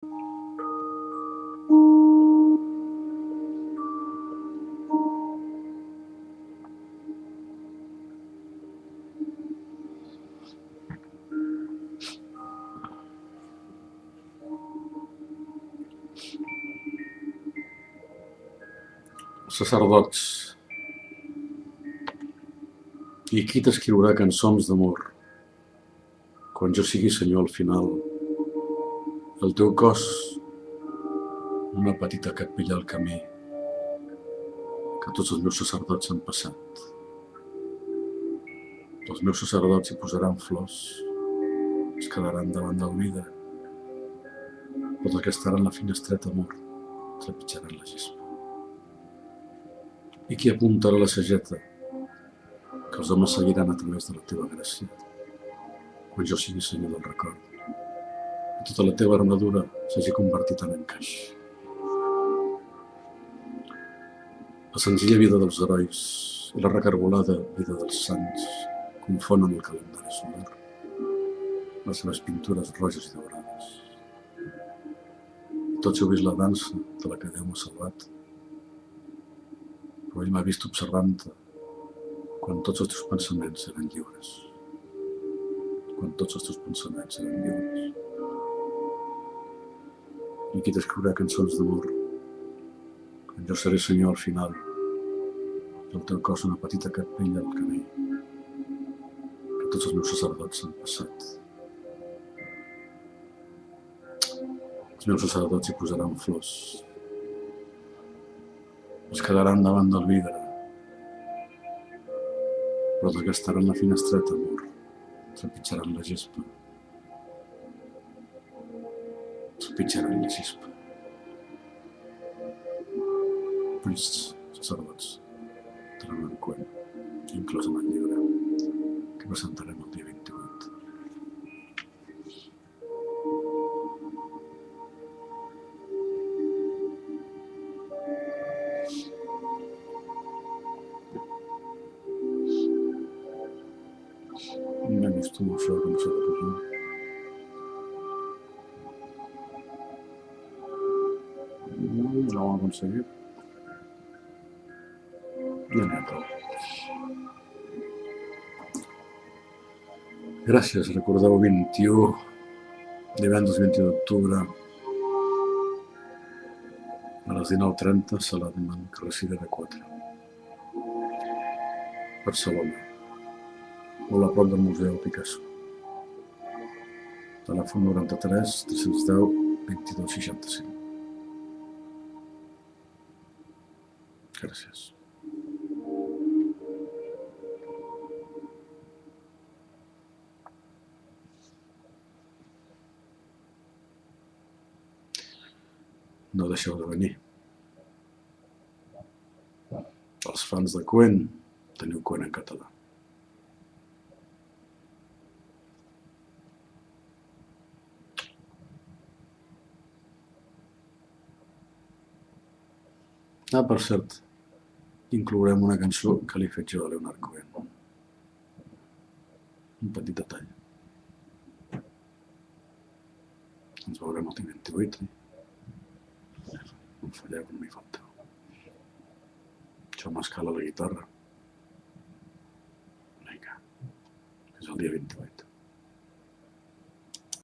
Sacerdots, i qui t'escriurà cançons d'amor quan jo sigui senyor al final? El teu cos, una petita capella al camí que tots els meus sacerdots han passat. Els meus sacerdots hi posaran flors, es quedaran davant del vidre, però els que estaran a la finestreta amor trepitjaran la gespa. I qui apuntarà la sageta que els homes seguiran a través de la teva gràcia quan jo sigui senyor del record i tota la teva armadura s'hagi convertit en encaix. La senzilla vida dels herois i la recargolada vida dels sants confonen el calendari solar, les seves pintures roges i daurades. Tots heu vist la dansa de la que Déu m'ha salvat, però ell m'ha vist observant-te quan tots els teus pensaments eren lliures. Quan tots els teus pensaments eren lliures. I qui t'escriurà cançons d'amor quan jo seré senyor al final i el teu cos una petita capella al camí que tots els meus sacerdots han passat. Els meus sacerdots hi posaran flors, es quedaran davant del vidre, però els que estaran a la finestreta, amor, trepitjaran la gespa. Trepitjaran la gespa. Els sacerdots tenen un cuent, inclòs en el llibre, que presentarem el dia 28. M'acostumo a això que no s'ha de posar. No ho hem aconseguit. Ja n'hi ha prou. Gràcies, recordeu 21, divendres 21 d'octubre, a les 19:30, Sala de Man, carrer Cirera 4, Barcelona, molt a prop del Museu Picasso. Telèfon 93 310 22 65. Gràcies. No deixeu de venir. Els fans de Coen, teniu Coen en català. Per cert, inclourem una cançó que li he fet jo a Leonard Cohen. Un petit detall. Ens veurem el dia 28. No em falleu, no m'hi falteu. Jo m'escala la guitarra. Vinga, és el dia 28.